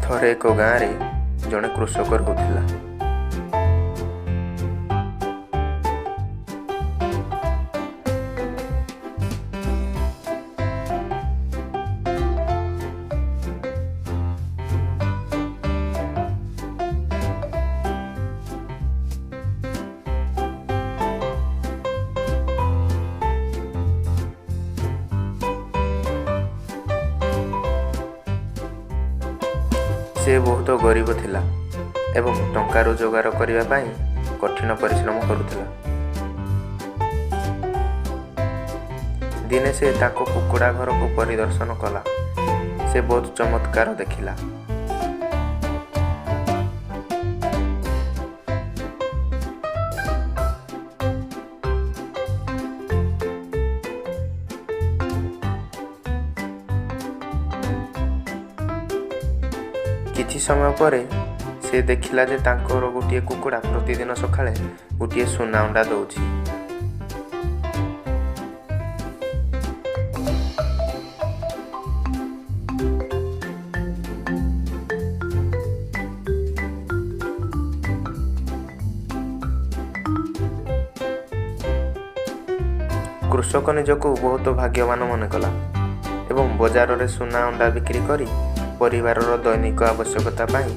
ଥରେ ଏକ ଗାଁରେ ଜଣେ କୃଷକ ରହୁଥିଲା। ସେ ବହୁତ ଗରିବ ଥିଲା ଏବଂ ଟଙ୍କା ରୋଜଗାର କରିବା ପାଇଁ କଠିନ ପରିଶ୍ରମ କରୁଥିଲା। ଦିନେ ସେ ତାଙ୍କ କୁକୁଡ଼ା ଘରକୁ ପରିଦର୍ଶନ କଲା। ସେ ବହୁତ ଚମତ୍କାର ଦେଖିଲା। କିଛି ସମୟ ପରେ ସେ ଦେଖିଲା ଯେ ତାଙ୍କର ଗୋଟିଏ କୁକୁଡ଼ା ପ୍ରତିଦିନ ସକାଳେ ଗୋଟିଏ ସୁନା ଅଣ୍ଡା ଦେଉଛି। କୃଷକ ନିଜକୁ ବହୁତ ଭାଗ୍ୟବାନ ମନେ କଲା ଏବଂ ବଜାରରେ ସୁନା ଅଣ୍ଡା ବିକ୍ରି କରି ପରିବାରର ଦୈନିକ ଆବଶ୍ୟକତା ପାଇଁ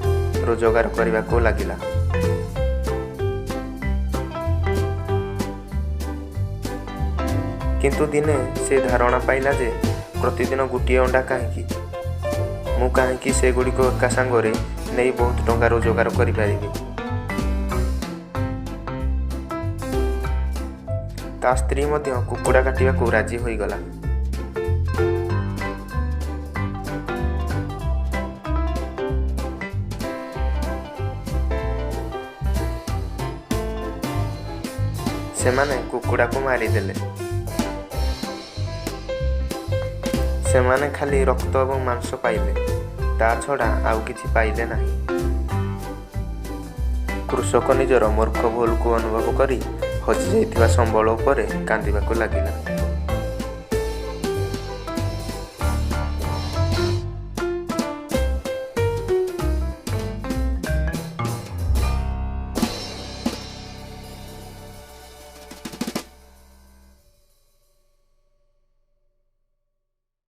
ରୋଜଗାର କରିବାକୁ ଲାଗିଲା। କିନ୍ତୁ ଦିନେ ସେ ଧାରଣା ପାଇଲା ଯେ ପ୍ରତିଦିନ ଗୋଟିଏ ଅଣ୍ଡା କାହିଁକି, ମୁଁ କାହିଁକି ସେଗୁଡ଼ିକ ଏକା ସାଙ୍ଗରେ ନେଇ ବହୁତ ଟଙ୍କା ରୋଜଗାର କରିପାରିବି। ତା ସ୍ତ୍ରୀ ମଧ୍ୟ କୁକୁଡ଼ା କାଟିବାକୁ ରାଜି ହୋଇଗଲା। ସେମାନେ କୁକୁଡ଼ାକୁ ମାରିଦେଲେ। ସେମାନେ ଖାଲି ରକ୍ତ ଏବଂ ମାଂସ ପାଇଲେ, ତା ଛଡ଼ା ଆଉ କିଛି ପାଇଲେ ନାହିଁ। କୃଷକ ନିଜର ମୂର୍ଖ ଭୁଲକୁ ଅନୁଭବ କରି ହଜିଯାଇଥିବା ସମ୍ବଳ ଉପରେ କାନ୍ଦିବାକୁ ଲାଗିଲା।